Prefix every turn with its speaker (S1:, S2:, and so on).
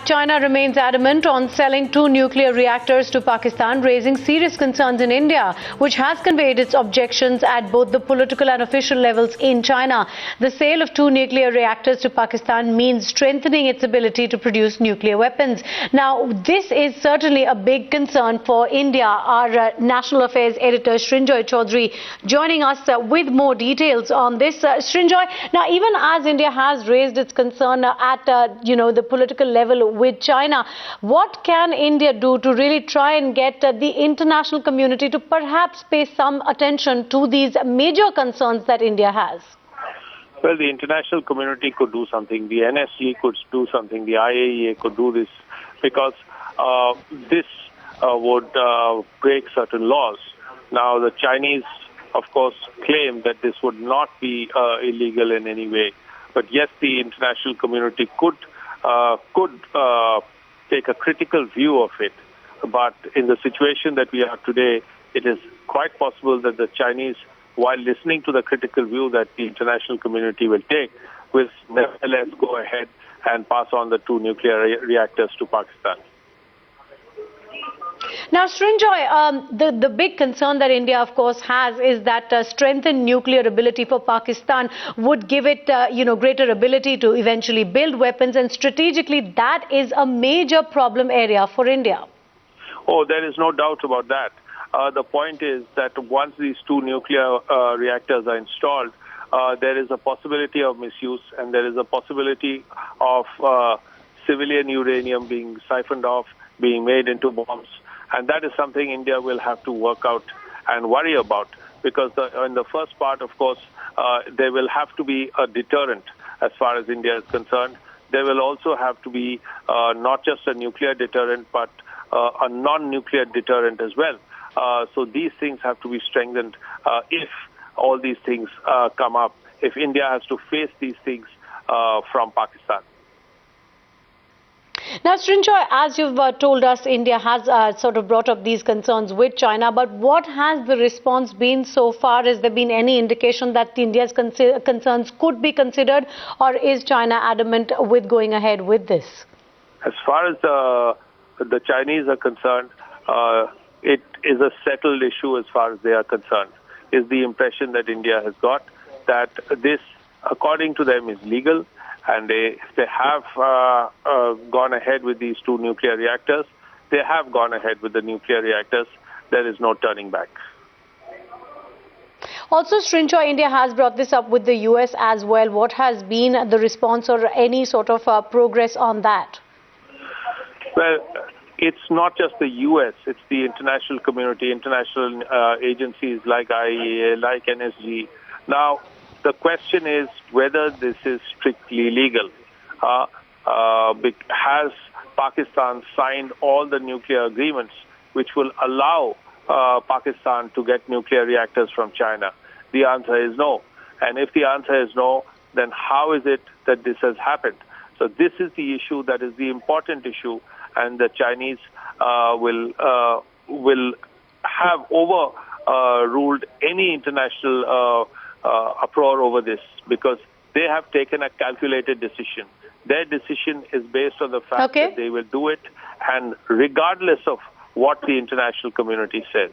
S1: China remains adamant on selling 2 nuclear reactors to Pakistan, raising serious concerns in India, which has conveyed its objections at both the political and official levels in China. The sale of 2 nuclear reactors to Pakistan means strengthening its ability to produce nuclear weapons. Now, this is certainly a big concern for India. Our National Affairs editor Srinjoy Chaudhary joining us with more details on this. Srinjoy, now even as India has raised its concern at the political level with China, what can India do to really try and get the international community to perhaps pay some attention to these major concerns that India has?
S2: Well, the international community could do something. The NSG could do something. The IAEA could do this because this would break certain laws. Now, the Chinese, of course, claim that this would not be illegal in any way. But yes, the international community could take a critical view of it. But in the situation that we are today, it is quite possible that the Chinese, while listening to the critical view that the international community will take, will nevertheless go ahead and pass on the 2 nuclear reactors to Pakistan.
S1: Now, Srinjoy, the big concern that India, of course, has is that strengthened nuclear ability for Pakistan would give it, greater ability to eventually build weapons, and strategically, that is a major problem area for India.
S2: Oh, there is no doubt about that. The point is that once these 2 nuclear reactors are installed, there is a possibility of misuse, and there is a possibility of civilian uranium being siphoned off, being made into bombs. And that is something India will have to work out and worry about, because in the first part, of course, there will have to be a deterrent as far as India is concerned. There will also have to be not just a nuclear deterrent, but a non-nuclear deterrent as well. So these things have to be strengthened if all these things come up, if India has to face these things from Pakistan.
S1: Now, Srinjoy, as you've told us, India has sort of brought up these concerns with China, but what has the response been so far? Has there been any indication that India's concerns could be considered, or is China adamant with going ahead with this?
S2: As far as the Chinese are concerned, it is a settled issue as far as they are concerned. Is the impression that India has got that this, according to them, is legal. And if they have gone ahead with these 2 nuclear reactors, they have gone ahead with the nuclear reactors. There is no turning back.
S1: Also, Srinjoy, India has brought this up with the US as well. What has been the response or any sort of progress on that?
S2: Well, it's not just the US, it's the international community, international agencies like IAEA, like NSG. Now, the question is whether this is strictly legal. Has Pakistan signed all the nuclear agreements which will allow Pakistan to get nuclear reactors from China? The answer is no. And if the answer is no, then how is it that this has happened? So this is the issue that is the important issue, and the Chinese will have overruled any international uproar over this, because they have taken a calculated decision. Their decision is based on the fact that they will do it, and regardless of what the international community says.